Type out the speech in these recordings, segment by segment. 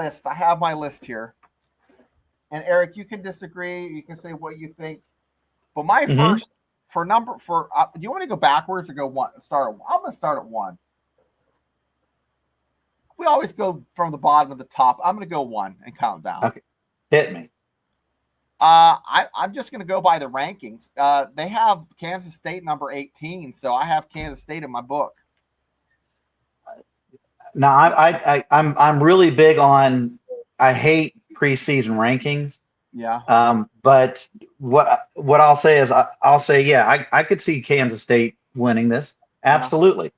list. I have my list here. And Eric, you can disagree. You can say what you think. But my Mm-hmm. first do you want to go backwards or go one? I'm going to start at one. We always go from the bottom to the top. I'm going to go one and count down. Okay, hit me. I'm just going to go by the rankings. They have Kansas State number 18, so I have Kansas State in my book. Now, I'm really big on. I hate preseason rankings. Yeah. But what I'll say is I'll say yeah, I could see Kansas State winning this. Yeah. Absolutely.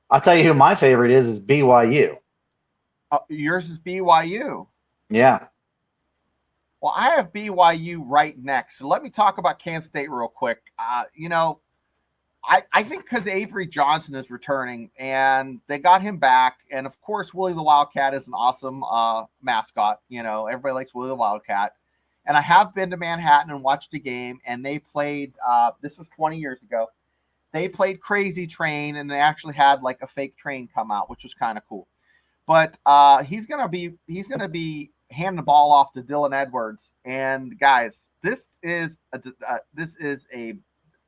I'll tell you who my favorite is BYU. Yours is BYU. Yeah. Well, I have BYU right next. So let me talk about Kansas State real quick. I think because Avery Johnson is returning and they got him back. And of course, Willie the Wildcat is an awesome mascot. Everybody likes Willie the Wildcat. And I have been to Manhattan and watched a game, and they played, this was 20 years ago. They played Crazy Train, and they actually had like a fake train come out, which was kind of cool. But he's gonna be handing the ball off to Dylan Edwards. And guys, this is a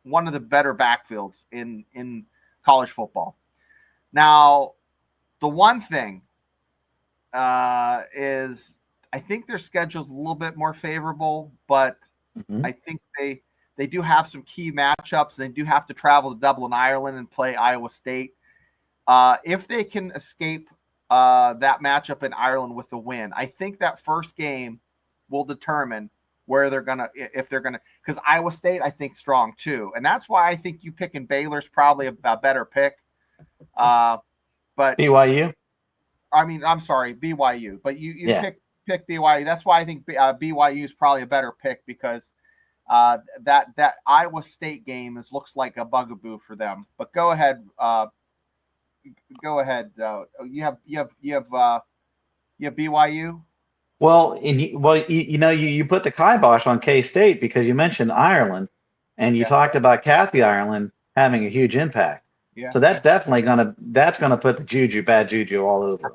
one of the better backfields in college football. Now, the one thing is I think their schedule is a little bit more favorable, but I think they do have some key matchups. They do have to travel to Dublin, Ireland, and play Iowa State. If they can escape that matchup in Ireland with a win, I think that first game will determine where they're gonna, because Iowa State I think strong too, and that's why I think you picking Baylor's probably a better pick. But BYU. I mean, I'm sorry, BYU, but you Yeah. pick BYU. That's why I think BYU is probably a better pick because that Iowa State game looks like a bugaboo for them. But go ahead. You have BYU. Well, you put the kibosh on K-State because you mentioned Ireland, and you talked about Kathy Ireland having a huge impact. Yeah. So that's definitely gonna put the bad juju all over.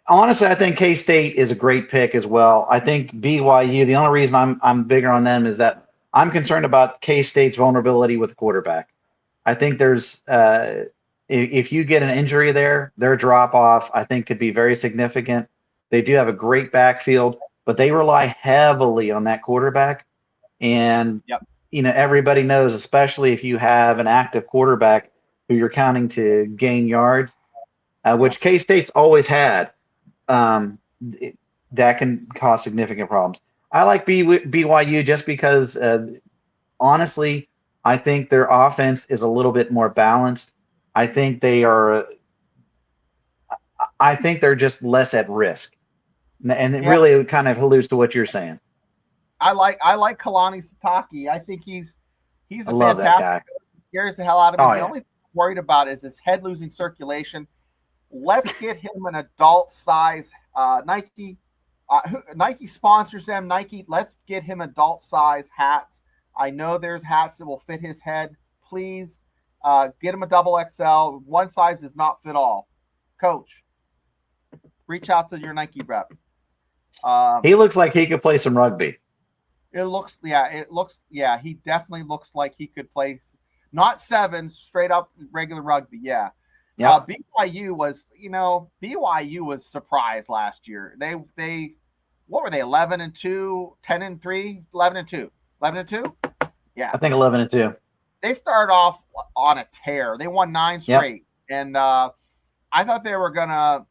Honestly, I think K-State is a great pick as well. I think BYU. The only reason I'm bigger on them is that I'm concerned about K-State's vulnerability with the quarterback. I think there's if you get an injury there, their drop off I think could be very significant. They do have a great backfield, but they rely heavily on that quarterback. And everybody knows, especially if you have an active quarterback who you're counting to gain yards, which K-State's always had, that can cause significant problems. I like BYU just because, honestly, I think their offense is a little bit more balanced. I think they're just less at risk, and it really kind of alludes to what you're saying. I like Kalani Sitake. I think he's a love fantastic. That guy. He scares the hell out of me. Oh, the only thing I'm worried about is his head losing circulation. Let's get him an adult size Nike. Nike sponsors them. Nike, let's get him adult size hats. I know there's hats that will fit his head. Please get him a double XL. One size does not fit all. Coach, reach out to your Nike rep. He looks like he could play some rugby. He definitely looks like he could play, not sevens, straight up regular rugby. Yeah. BYU was surprised last year. They what were they, 11-2, 10-3, 11-2, 11-2? Yeah. I think 11-2. They started off on a tear. They won 9 straight. And I thought they're gonna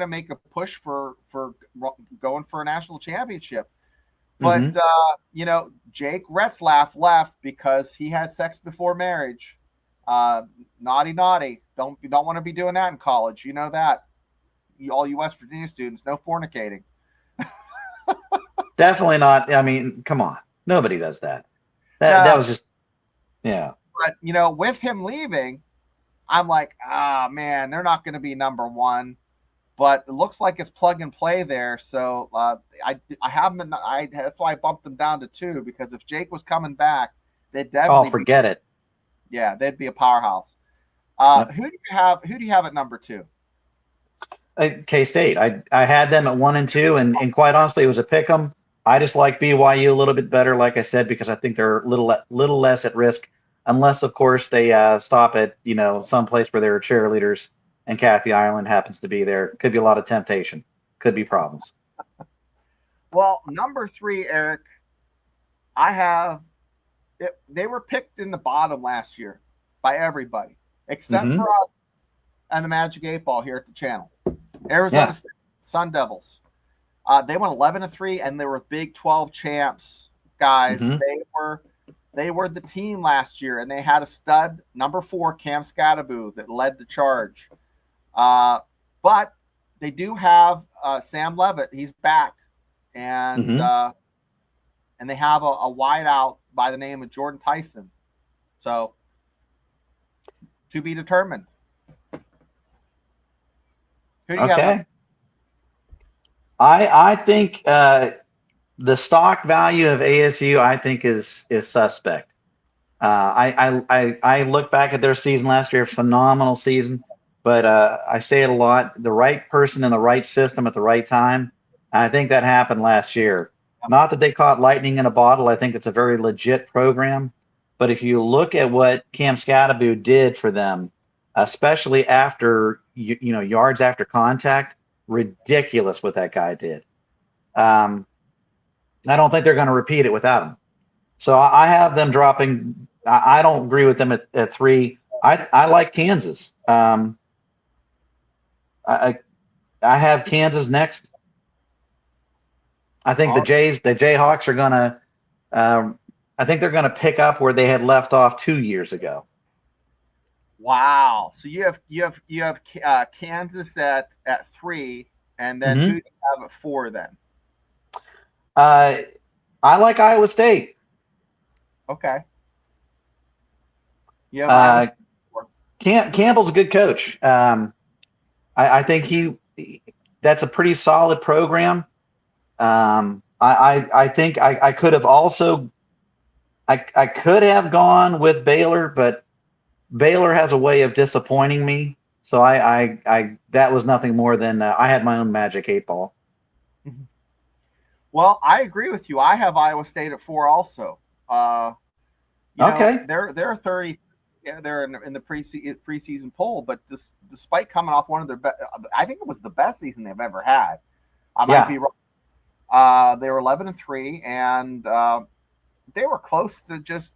make a push for going for a national championship. But Jake Retzlaff left because he had sex before marriage. Naughty. You don't want to be doing that in college. You know that. All you West Virginia students, no fornicating. Definitely not. I mean, come on. Nobody does that. That was just, yeah. But, with him leaving, I'm like, man, they're not going to be number one. But it looks like it's plug and play there. So I haven't. That's why I bumped them down to 2, because if Jake was coming back, they'd definitely. Forget it. Yeah, they'd be a powerhouse. Who do you have at number 2? K-State. I had them at 1-2, and quite honestly, it was a pick 'em. I just like BYU a little bit better, like I said, because I think they're a little less at risk, unless of course they stop at some place where there are cheerleaders and Kathy Ireland happens to be there. Could be a lot of temptation. Could be problems. Well, number 3, Eric, I have it, they were picked in the bottom last year by everybody except for us and the Magic 8 Ball here at the channel. Arizona State Sun Devils. They went 11-3, and they were Big 12 champs, guys. They were the team last year, and they had a stud number 4, Cam Skattebo, that led the charge. But they do have Sam Levitt. He's back, and they have a wideout by the name of Jordan Tyson. So, to be determined. Who do you have? I think the stock value of ASU, I think, is suspect. I look back at their season last year, phenomenal season, but I say it a lot: the right person in the right system at the right time. I think that happened last year. Not that they caught lightning in a bottle. I think it's a very legit program. But if you look at what Cam Skattebo did for them, especially after yards after contact, ridiculous what that guy did. I don't think they're going to repeat it without him. So I have them dropping. I don't agree with them at 3. I like Kansas. I have Kansas next. I think the Jayhawks are going to. I think they're going to pick up where they had left off 2 years ago. Wow! So you have Kansas at 3, and then who do you have at 4 then? I like Iowa State. Okay. Yeah. Campbell's a good coach. I think that's a pretty solid program. I think I could have also I could have gone with Baylor, but Baylor has a way of disappointing me. So I that was nothing more than I had my own Magic 8 Ball. Well, I agree with you. I have Iowa State at 4 also. They're 30. Yeah, they're in the preseason poll, but despite coming off one of their best, I think it was the best season they've ever had. I might be wrong. They were 11-3, and they were close to just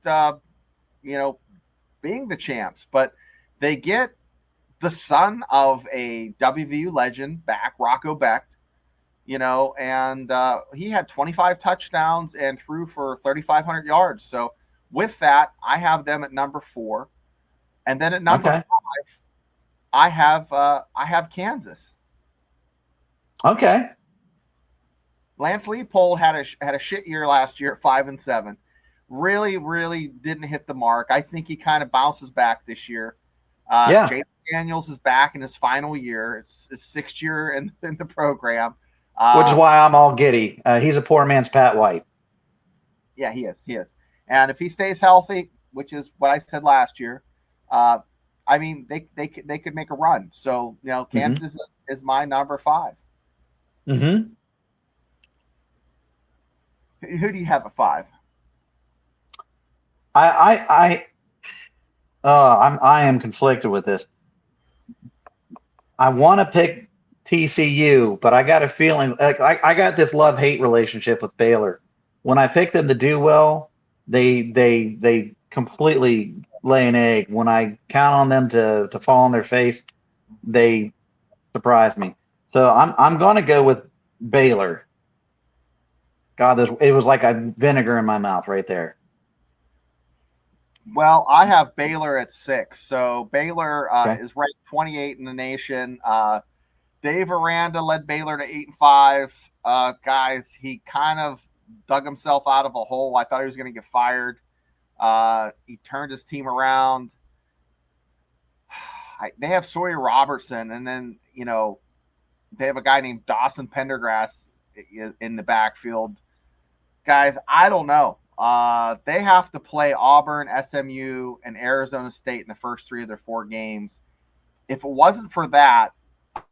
being the champs. But they get the son of a WVU legend back, Rocco Becht. And he had 25 touchdowns and threw for 3,500 yards. So with that, I have them at number 4, and then at number 5, I have Kansas. Okay. Lance Leipold had a shit year last year at 5-7. Really, really didn't hit the mark. I think he kind of bounces back this year. Jalen Daniels is back in his final year. It's his 6th year in the program. Which is why I'm all giddy. He's a poor man's Pat White. Yeah, he is. And if he stays healthy, which is what I said last year, they could make a run. So Kansas is my number 5. Mm-hmm. Who do you have at 5? I am conflicted with this. I want to pick TCU, but I got a feeling I got this love-hate relationship with Baylor. When I pick them to do well, they completely lay an egg. When I count on them to fall on their face, they surprise me. So I'm going to go with Baylor. God, it was like a vinegar in my mouth right there. Well, I have Baylor at 6. So Baylor is ranked 28 in the nation. Dave Aranda led Baylor to 8-5. Guys, he kind of dug himself out of a hole. I thought he was going to get fired. He turned his team around. They have Sawyer Robertson, and then they have a guy named Dawson Pendergrass in the backfield. Guys, I don't know. They have to play Auburn, SMU, and Arizona State in the first 3 of their 4 games. If it wasn't for that,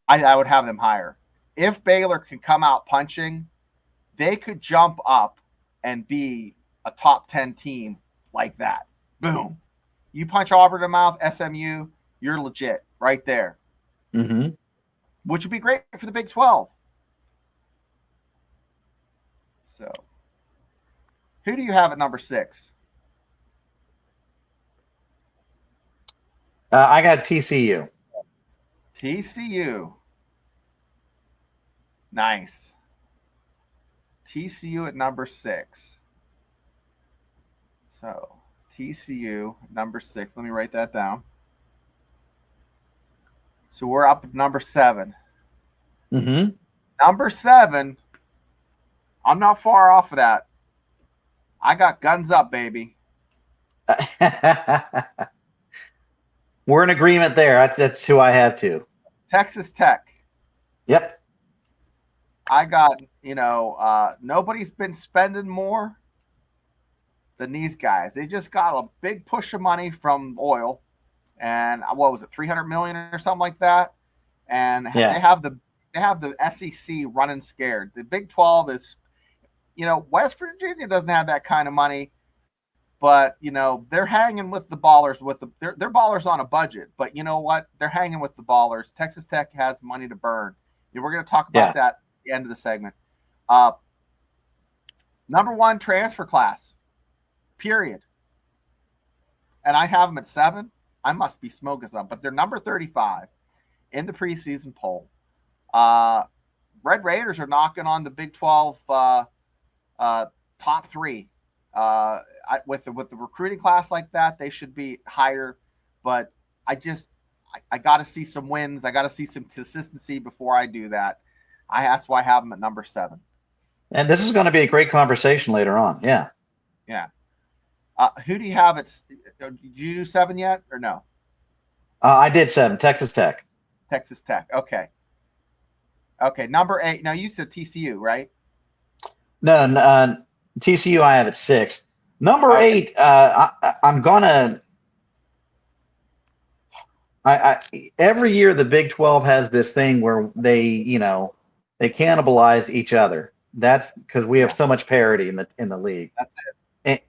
I would have them higher. If Baylor can come out punching, they could jump up and be a top 10 team like that. Boom. You punch Auburn in the mouth, SMU, you're legit right there. Mm-hmm. Which would be great for the Big 12. So, who do you have at number 6? I got TCU. TCU. Nice. TCU at number 6. So, TCU, number 6. Let me write that down. So, we're up at number 7. Mm-hmm. Number 7, I'm not far off of that. I got guns up, baby. We're in agreement there. That's who I have too. Texas Tech. Yep. I got, nobody's been spending more than these guys. They just got a big push of money from oil, and what was it, 300 million or something like that? And yeah. they have the SEC running scared. The Big 12 is, West Virginia doesn't have that kind of money, but they're hanging with the ballers. They're ballers on a budget, but you know what? They're hanging with the ballers. Texas Tech has money to burn. We're going to talk about that at the end of the segment. Number 1 transfer class, period. And I have them at 7. I must be smoking some, but they're number 35 in the preseason poll. Red Raiders are knocking on the Big 12 top 3. With the recruiting class like that, they should be higher. But I got to see some wins. I got to see some consistency before I do that. That's why I have them at number 7. And this is going to be a great conversation later on. Yeah. Yeah. Who do you have at? Did you do 7 yet or no? I did 7. Texas Tech. Texas Tech. Okay. Number 8. Now you said TCU, right? No, TCU I have at 6. Number 8, I'm gonna. Every year the Big 12 has this thing where they cannibalize each other. That's because we have so much parity in the league. That's it.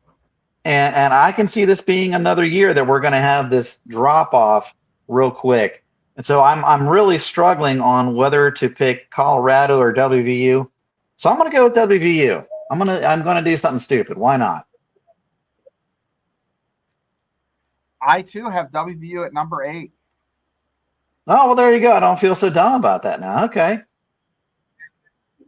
And I can see this being another year that we're going to have this drop off real quick. And so I'm really struggling on whether to pick Colorado or WVU. So I'm going to go with WVU. I'm going to do something stupid. Why not? I too have WVU at number 8. Oh, well, there you go. I don't feel so dumb about that now. Okay.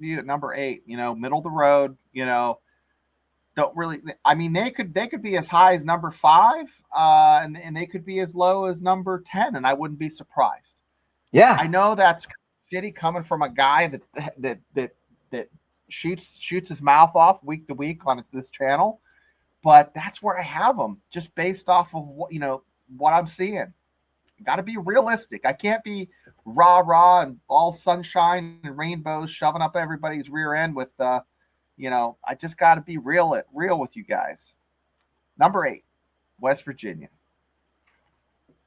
WVU at number 8, middle of the road, don't really, I mean, they could be as high as number 5, and they could be as low as number 10, and I wouldn't be surprised. Yeah. I know that's shitty coming from a guy that shoots his mouth off week to week on this channel, but that's where I have them, just based off of what I'm seeing. Got to be realistic. I can't be rah and all sunshine and rainbows shoving up everybody's rear end with I just got to be real with you guys. Number 8, West Virginia.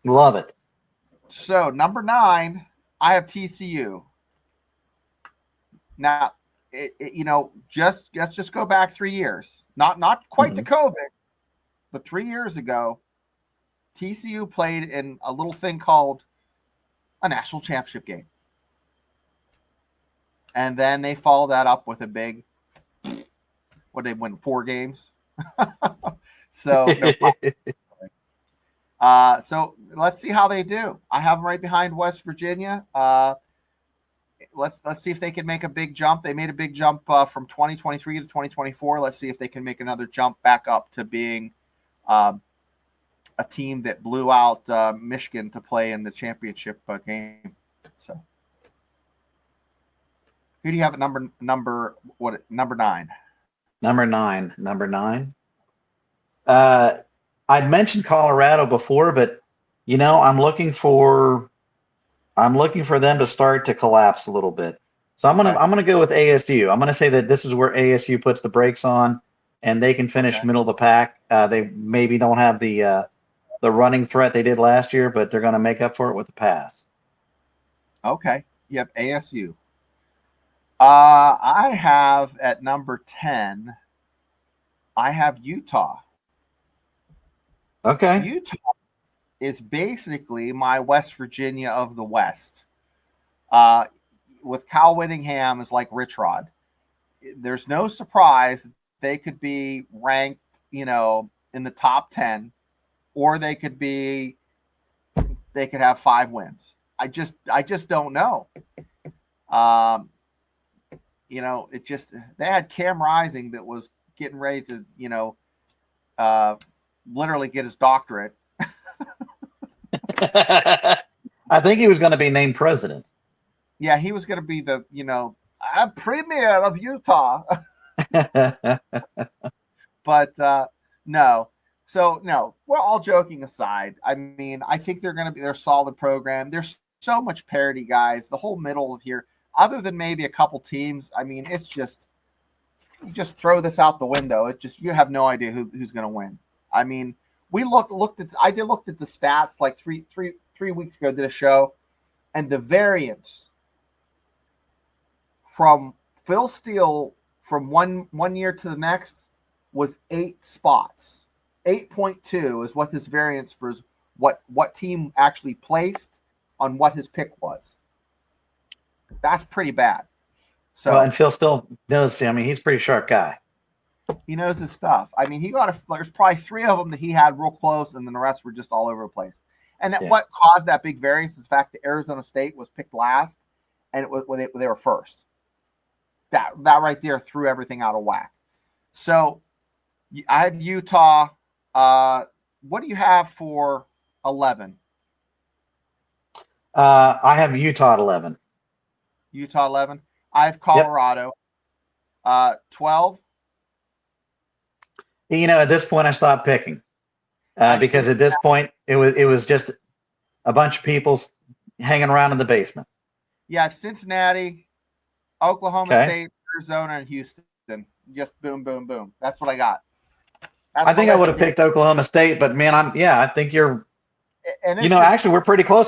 Love it. So number 9, I have TCU. Now, let's just go back 3 years. Not quite to COVID, but 3 years ago, TCU played in a little thing called a national championship game. And then they followed that up with a big, they win 4 games. So let's see how they do. I have them right behind West Virginia. Let's see if they can make a big jump. They made a big jump from 2023 to 2024. Let's see if they can make another jump back up to being a team that blew out Michigan to play in the championship game. So, who do you have at number 9? Number 9. I mentioned Colorado before, but I'm looking for them to start to collapse a little bit. So I'm gonna go with ASU. I'm gonna say that this is where ASU puts the brakes on, and they can finish middle of the pack. They maybe don't have the running threat they did last year, but they're gonna make up for it with the pass. Okay. You have ASU. I have at number 10, I have Utah. Okay. Utah is basically my West Virginia of the West. With Kyle Whittingham is like Rich Rod. There's no surprise that they could be ranked, in the top 10, or they could have 5 wins. I just don't know. It just, they had Cam Rising that was getting ready to, literally get his doctorate. I think he was going to be named president. Yeah, he was going to be the, premier of Utah. But no. So, no, we're all joking aside. I mean, I think they're a solid program. There's so much parity, guys. The whole middle of here, other than maybe a couple teams, I mean, it's just, you just throw this out the window. It just, you have no idea who's going to win. I mean, we looked at the stats like three weeks ago, did a show, and the variance from Phil Steele from one year to the next was 8 spots. 8.2 is what his variance for what team actually placed on what his pick was. That's pretty bad. So, and Phil still knows. I mean, he's a pretty sharp guy. He knows his stuff. I mean, there's probably 3 of them that he had real close, and then the rest were just all over the place. And what caused that big variance is the fact that Arizona State was picked last, and it was when they were first. That right there threw everything out of whack. So I have Utah. What do you have for 11? I have Utah at 11. Utah 11. I have Colorado. 12. At this point, I stopped picking because at this point, it was just a bunch of people hanging around in the basement. Yeah, Cincinnati, Oklahoma State, Arizona, and Houston. Just boom, boom, boom. That's what I got. I think I would have picked Oklahoma State, but man, I think you're. And actually, we're pretty close.